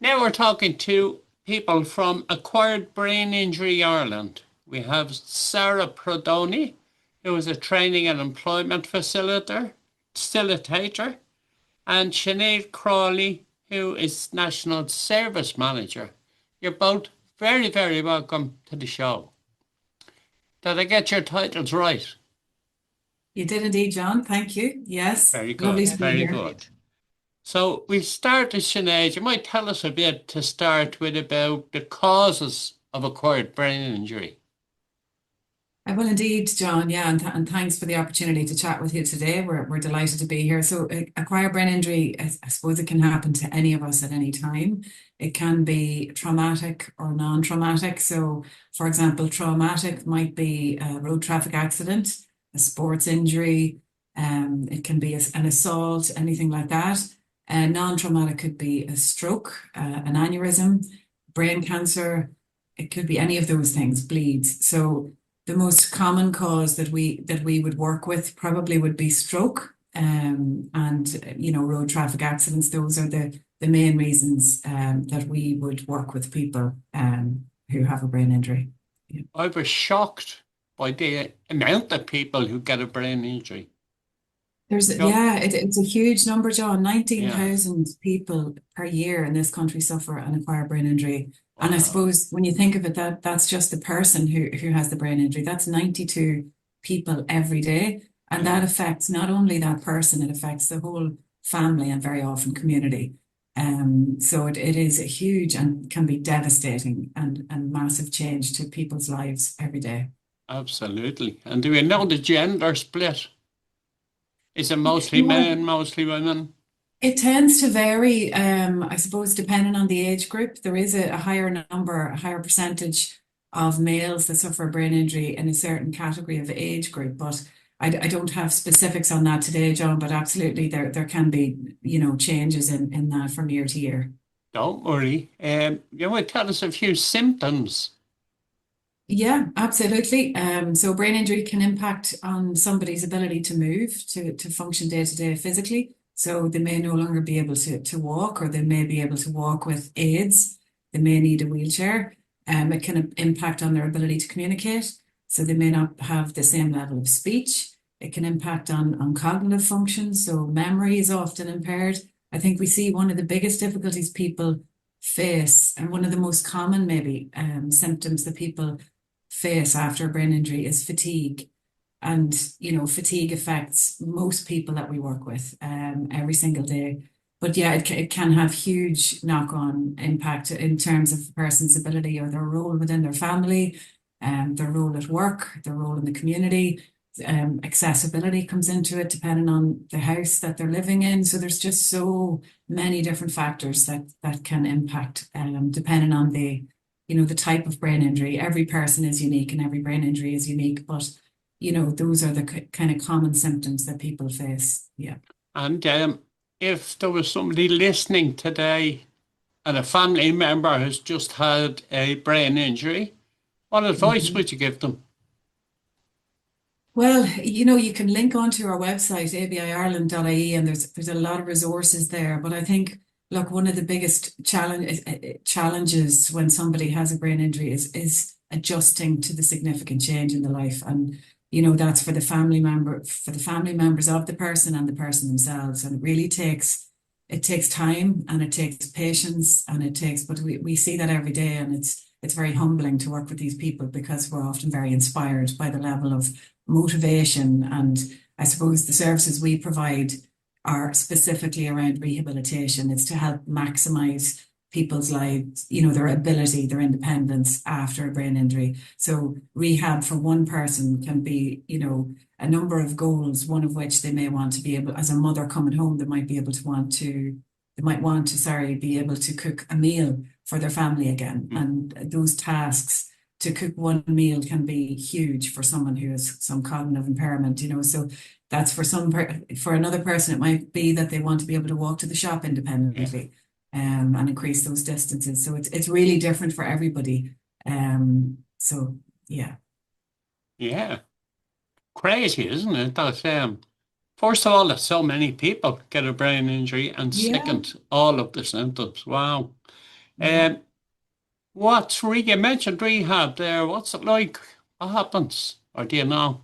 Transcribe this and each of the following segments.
Now we're talking to people from Acquired Brain Injury Ireland. We have Sara Prodoni, who is a training and employment facilitator, and Sinead Crawley, who is National Service Manager. You're both very, very welcome to the show. Did I get your titles right? You did indeed, John. Thank you. Yes, Very lovely good, to be very here. good. So we start with Sinead. You might tell us a bit to start with about the causes of acquired brain injury. I will indeed, John. Yeah, and thanks for the opportunity to chat with you today. We're delighted to be here. So, acquired brain injury, I suppose it can happen to any of us at any time. It can be traumatic or non-traumatic. So, for example, traumatic might be a road traffic accident, a sports injury. It can be an assault, anything like that. Non-traumatic could be a stroke, an aneurysm, brain cancer. It could be any of those things, bleeds. So the most common cause that we would work with probably would be stroke, and road traffic accidents. Those are the main reasons that we would work with people who have a brain injury. Yeah. I was shocked by the amount of people who get a brain injury. Yeah, It's a huge number, John. yeah, 19,000 people per year in this country suffer an acquired brain injury. And I wow. suppose when you think of it, that's just the person who has the brain injury. That's 92 people every day. And that Yeah, affects not only that person, it affects the whole family and very often community. So it is a huge and can be devastating and massive change to people's lives every day. absolutely. And do we know the gender split? Is it mostly Yeah. men, mostly women? It tends to vary, I suppose, depending on the age group. There is a higher number, a higher percentage of males that suffer a brain injury in a certain category of age group. But I don't have specifics on that today, John, but absolutely there can be, changes in that from year to year. Don't worry. You might tell us a few symptoms. Yeah, absolutely. So brain injury can impact on somebody's ability to move, to function day to day physically. So they may no longer be able to walk, or they may be able to walk with aids. They may need a wheelchair. It can impact on their ability to communicate. So they may not have the same level of speech. It can impact on cognitive function. So memory is often impaired. I think we see one of the biggest difficulties people face, and one of the most common maybe symptoms that people face after a brain injury is fatigue. And, fatigue affects most people that we work with every single day. But yeah, it can have huge knock-on impact in terms of a person's ability or their role within their family, their role at work, their role in the community. Accessibility comes into it depending on the house that they're living in. So there's just so many different factors that can impact depending on the type of brain injury. Every person is unique and every brain injury is unique, but those are the kind of common symptoms that people face. Yeah. And if there was somebody listening today and a family member has just had a brain injury, what advice Mhm. would you give them? Well, you can link onto our website, abiireland.ie, and there's a lot of resources there. But I think, look, one of the biggest challenges when somebody has a brain injury is adjusting to the significant change in the life. And, that's for the family members of the person and the person themselves. And it takes time and it takes patience but we see that every day, and it's very humbling to work with these people because we're often very inspired by the level of motivation. And I suppose the services we provide are specifically around rehabilitation. It's to help maximize people's lives, their ability, their independence after a brain injury. So rehab for one person can be, a number of goals, one of which they may want to be able, as a mother coming home, they might want to, sorry, be able to cook a meal for their family again. Mm. And those tasks to cook one meal can be huge for someone who has some cognitive impairment, so that's for another person, it might be that they want to be able to walk to the shop Yeah, independently, and increase those distances. So it's really different for everybody. So yeah. yeah. Crazy, isn't it? That First of all, that so many people get a brain injury, and Yeah, second, all of the symptoms. Wow. yeah. Um, you mentioned rehab there. What's it like? What happens? Or do you know?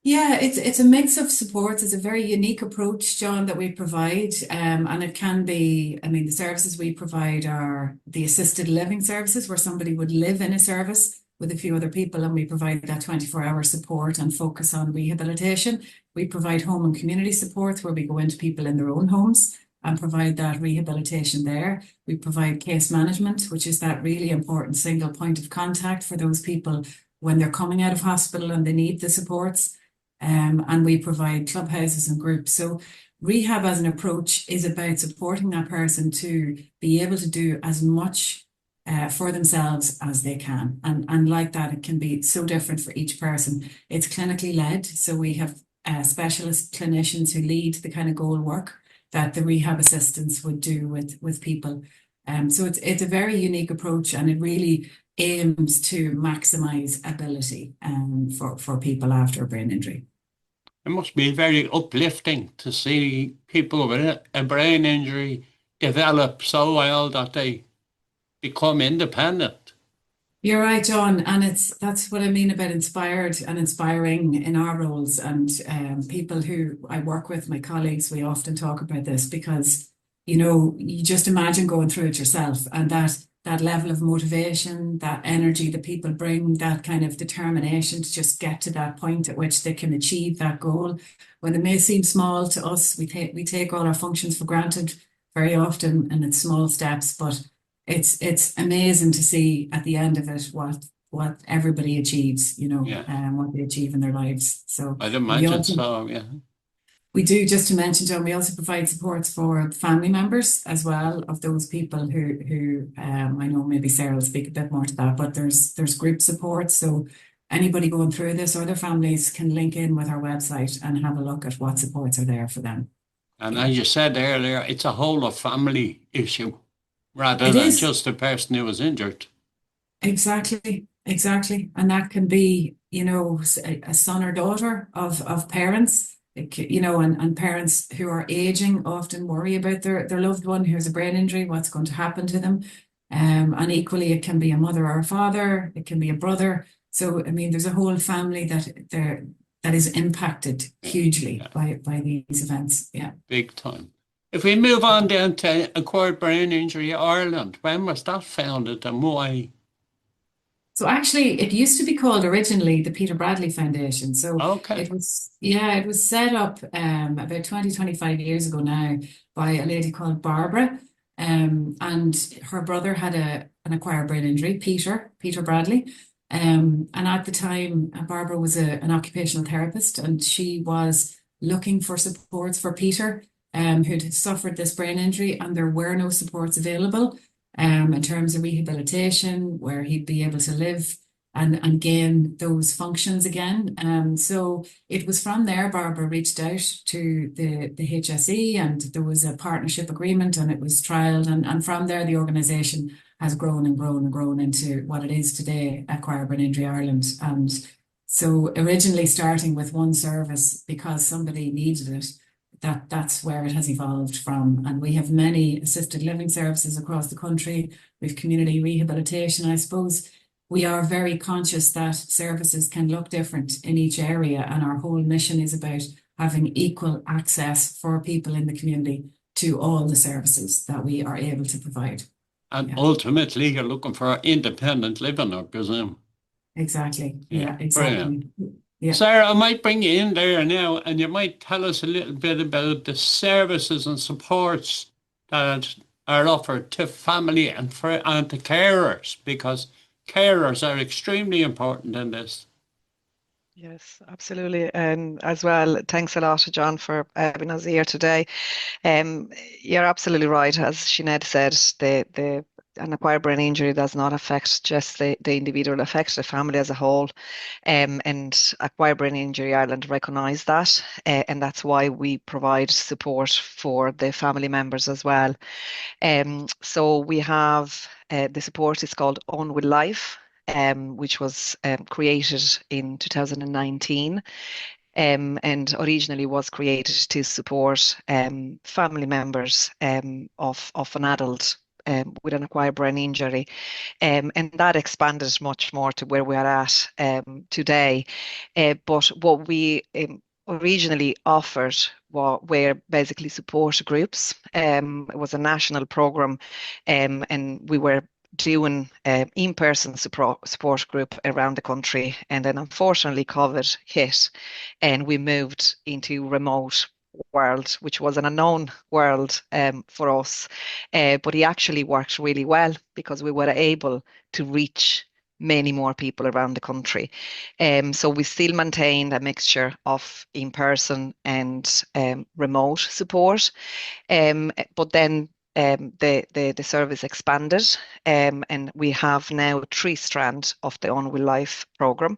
Yeah, it's a mix of supports. It's a very unique approach, John, that we provide. And it can be, I mean, the services we provide are the assisted living services where somebody would live in a service with a few other people, and we provide that 24-hour support and focus on rehabilitation. We provide home and community supports where we go into people in their own homes and provide that rehabilitation there. We provide case management, which is that really important single point of contact for those people when they're coming out of hospital and they need the supports. And we provide clubhouses and groups. So rehab as an approach is about supporting that person to be able to do as much for themselves as they can. And like that, it can be so different for each person. It's clinically led. So we have specialist clinicians who lead the kind of goal work that the rehab assistants would do with people. So it's a very unique approach, and it really aims to maximize ability for people after a brain injury. It must be very uplifting to see people with a brain injury develop so well that they become independent. You're right, John, and that's what I mean about inspired and inspiring in our roles. And people who I work with, my colleagues, we often talk about this because you just imagine going through it yourself, and that level of motivation, that energy that people bring, that kind of determination to just get to that point at which they can achieve that goal. When it may seem small to us, we take all our functions for granted very often, and it's small steps, but it's amazing to see at the end of it what everybody achieves, Yeah, what they achieve in their lives. So I'd and we imagine also so. Yeah. we do, just to mention, John, we also provide supports for family members as well of those people who I know maybe Sarah will speak a bit more to that, but there's group support. So anybody going through this or their families can link in with our website and have a look at what supports are there for them. And Yeah. as you said earlier, it's a whole of family issue rather It than is. just the person who was injured. Exactly, exactly. And that can be, a son or daughter of parents, and parents who are aging often worry about their loved one who has a brain injury, what's going to happen to them. And equally, it can be a mother or a father, it can be a brother. So, I mean, there's a whole family that is impacted Yeah, hugely yeah, by these events. Yeah. big time. If we move on then to Acquired Brain Injury Ireland, when was that founded and why? So actually, it used to be called originally the Peter Bradley Foundation. So Okay. it was set up about 20, 25 years ago now by a lady called Barbara. And her brother had an acquired brain injury, Peter Bradley. And at the time, Barbara was an occupational therapist, and she was looking for supports for Peter, who'd suffered this brain injury, and there were no supports available in terms of rehabilitation, where he'd be able to live and gain those functions again. So it was from there Barbara reached out to the HSE, and there was a partnership agreement, and it was trialed. And from there, the organisation has grown and grown and grown into what it is today, Acquired Brain Injury Ireland. And so originally starting with one service because somebody needed it, that's where it has evolved from. And we have many assisted living services across the country. We have community rehabilitation. I suppose we are very conscious that services can look different in each area, and our whole mission is about having equal access for people in the community to all the services that we are able to provide. And Yeah, ultimately, you're looking for independent living, I presume. exactly. Yeah, Yeah, brilliant. exactly. Yeah. Sarah, I might bring you in there now, and you might tell us a little bit about the services and supports that are offered to family and to carers, because carers are extremely important in this. Yes, absolutely. And as well, thanks a lot to John for having us here today. Um, you're absolutely right. As Sinead said, an acquired brain injury does not affect just the individual, it affects the family as a whole. And Acquired Brain Injury Ireland recognise that, and that's why we provide support for the family members as well. So we have the support is called On With Life, which was created in 2019. and originally was created to support family members of an adult with an acquired brain injury. And that expanded much more to where we are at today. But what we originally offered were basically support groups. It was a national program, and we were doing in-person support group around the country. And then unfortunately COVID hit and we moved into remote world, which was an unknown world for us. But it actually worked really well because we were able to reach many more people around the country. So we still maintained a mixture of in-person and remote support. But then the service expanded, and we have now 3 strands of the On With Life program.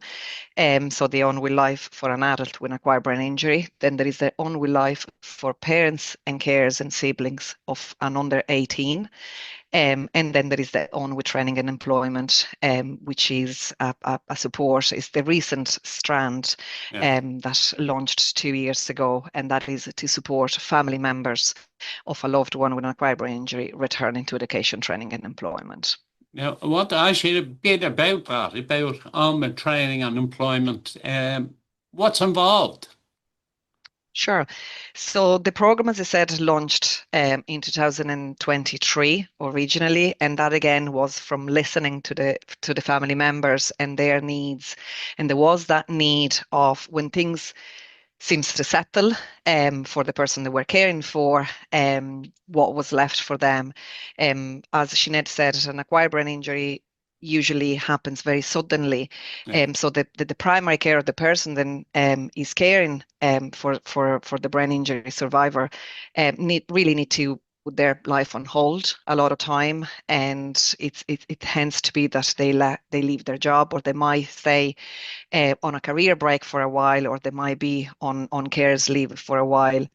So the On With Life for an adult with an acquired brain injury. Then there is the On With Life for parents and carers and siblings of an under 18. And then there is the On With Training and Employment, which is a support, is the recent strand that launched 2 years ago, and that is to support family members of a loved one with an acquired brain injury returning to education, training and employment. Now, I want to ask you a bit about that, about On With Training and Employment. What's involved? Sure. So the program, as I said, launched in 2023 originally, and that again was from listening to the family members and their needs. And there was that need of when things seems to settle for the person they were caring for, what was left for them. As Sinead said, an acquired brain injury usually happens very suddenly. So the primary care of the person then is caring for the brain injury survivor really need to put their life on hold a lot of time, and it tends to be that they leave their job, or they might stay on a career break for a while, or they might be on carers leave for a while.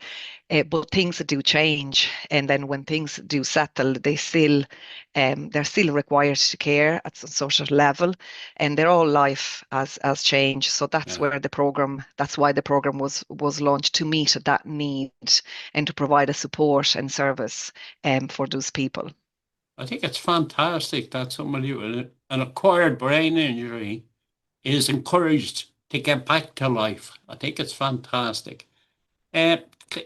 But things do change, and then when things do settle, they're still required to care at some sort of level, and their whole life has changed. So that's why the program was launched, to meet that need and to provide a support and service for those people. I think it's fantastic that somebody with an acquired brain injury is encouraged to get back to life. I think it's fantastic.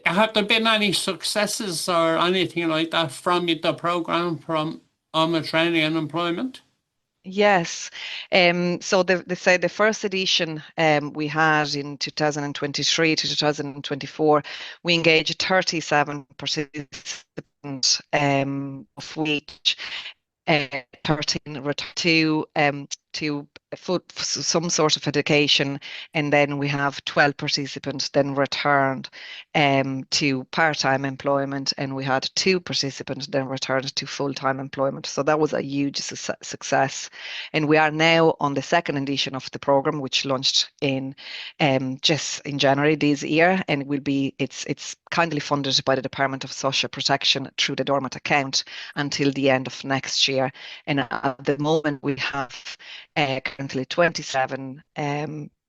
Have there been any successes or anything like that from the program, from On With Training and Employment? Yes. So they say the first edition we had in 2023 to 2024, we engaged 37 participants, of which 13 to some sort of education, and then we have 12 participants then returned to part-time employment, and we had 2 participants then returned to full-time employment. So that was a huge success, and we are now on the second edition of the program, which launched in just in January this year, and it's kindly funded by the Department of Social Protection through the dormant account until the end of next year. And at the moment we have currently 27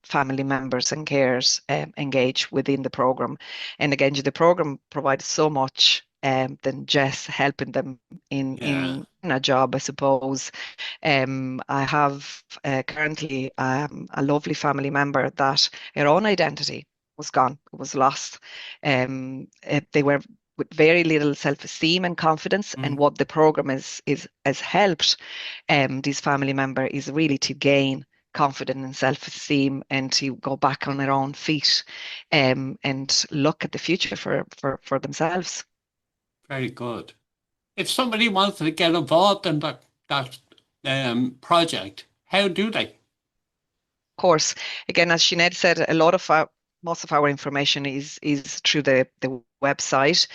family members and carers engaged within the program. And again, the program provides so much than just helping them in a job, I suppose. I have currently a lovely family member that her own identity was gone, it was lost. They were with very little self-esteem and confidence, and what the program has helped this family member is really to gain confidence and self-esteem, and to go back on their own feet and look at the future for themselves. Very good. If somebody wants to get involved in that project, how do they? Of course, again, as Sinead said, most of our information is through the website.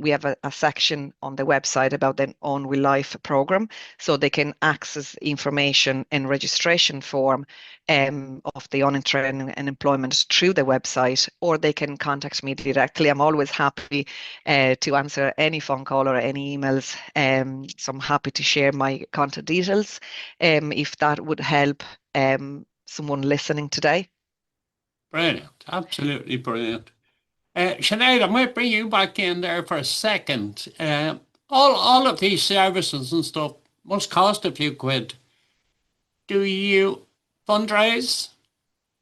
We have a section on the website about the On With Life program, so they can access information and registration form of the On With Training and Employment through the website, or they can contact me directly. I'm always happy to answer any phone call or any emails, so I'm happy to share my contact details if that would help someone listening today. Brilliant. Absolutely brilliant. Sinead, I might bring you back in there for a second. All of these services and stuff must cost a few quid. Do you fundraise?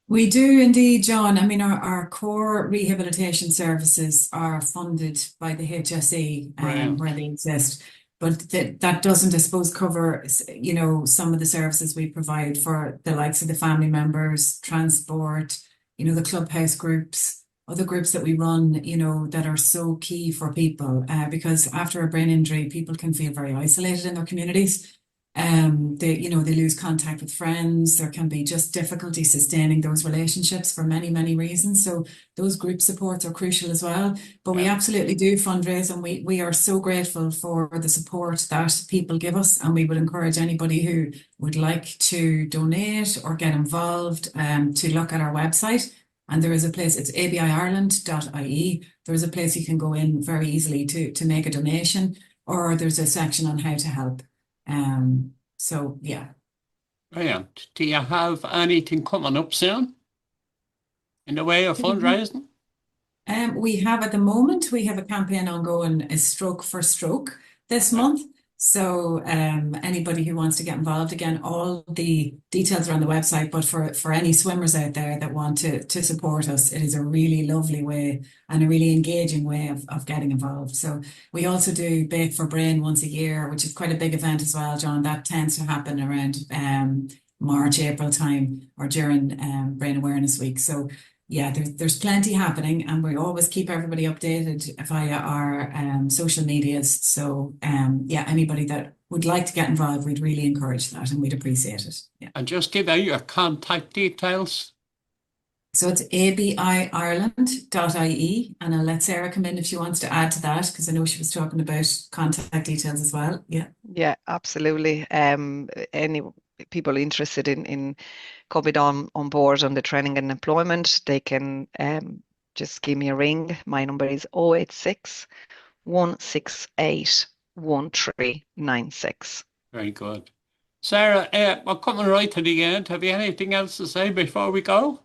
We do indeed, John. I mean, our core rehabilitation services are funded by the HSE Brilliant. where they exist. But that doesn't, I suppose, cover, some of the services we provide for the likes of the family members, transport, the clubhouse groups, other groups that we run, that are so key for people. Because after a brain injury, people can feel very isolated in their communities. They lose contact with friends. There can be just difficulty sustaining those relationships for many, many reasons. So those group supports are crucial as well. But we absolutely do fundraise, and we are so grateful for the support that people give us. And we would encourage anybody who would like to donate or get involved to look at our website. And there is a place, it's ABIIreland.ie. There is a place you can go in very easily to make a donation, or there's a section on how to help. So yeah. Brilliant. Do you have anything coming up soon in the way of fundraising? We have at the moment, we have a campaign ongoing, is Stroke for Stroke this month. So anybody who wants to get involved, again, all the details are on the website, but for any swimmers out there that want to support us, it is a really lovely way and a really engaging way of getting involved. So we also do Bake for Brain once a year, which is quite a big event as well, John. That tends to happen around March, April time, or during Brain Awareness Week. So yeah, there's plenty happening, and we always keep everybody updated via our social medias. So anybody that would like to get involved, we'd really encourage that, and we'd appreciate it. Yeah. And just give out your contact details. So it's ABIIreland.ie, and I'll let Sarah come in if she wants to add to that, because I know she was talking about contact details as well. Yeah. Yeah, absolutely. Any people interested in coming on board on the training and employment, they can just give me a ring. My number is 086 168 1396. Very good. Sarah, we're coming right to the end. Have you anything else to say before we go?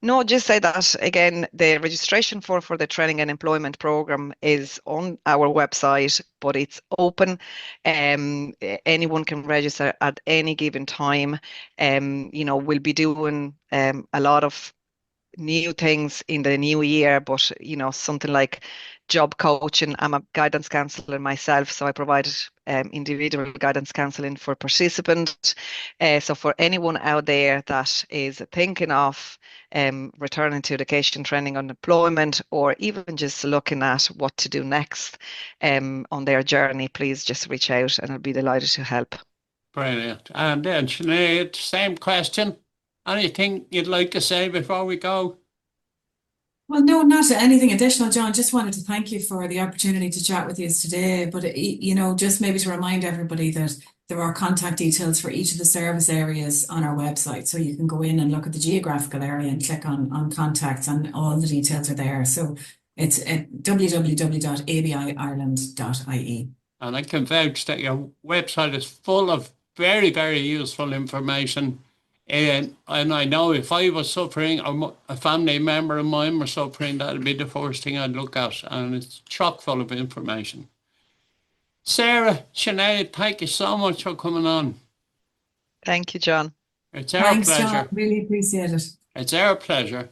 No, just say that again, the registration for the training and employment program is on our website, but it's open. Anyone can register at any given time. We'll be doing a lot of new things in the new year, but something like job coaching. I'm a guidance counsellor myself, so I provide individual guidance counselling for participants. So for anyone out there that is thinking of returning to education, training and employment, or even just looking at what to do next on their journey, please just reach out and I'll be delighted to help. Brilliant. And then Sinead, same question. Anything you'd like to say before we go? Well, no, not anything additional, John. Just wanted to thank you for the opportunity to chat with you today. But, just maybe to remind everybody that there are contact details for each of the service areas on our website. So you can go in and look at the geographical area and click on contacts, and all the details are there. So it's at www.abiireland.ie. And I can vouch that your website is full of very, very useful information. And I know if I was suffering, or a family member of mine were suffering, that'd be the first thing I'd look at. And it's chock full of information. Sarah, Sinead, thank you so much for coming on. Thank you, John. It's our pleasure. John. Really appreciate it. It's our pleasure.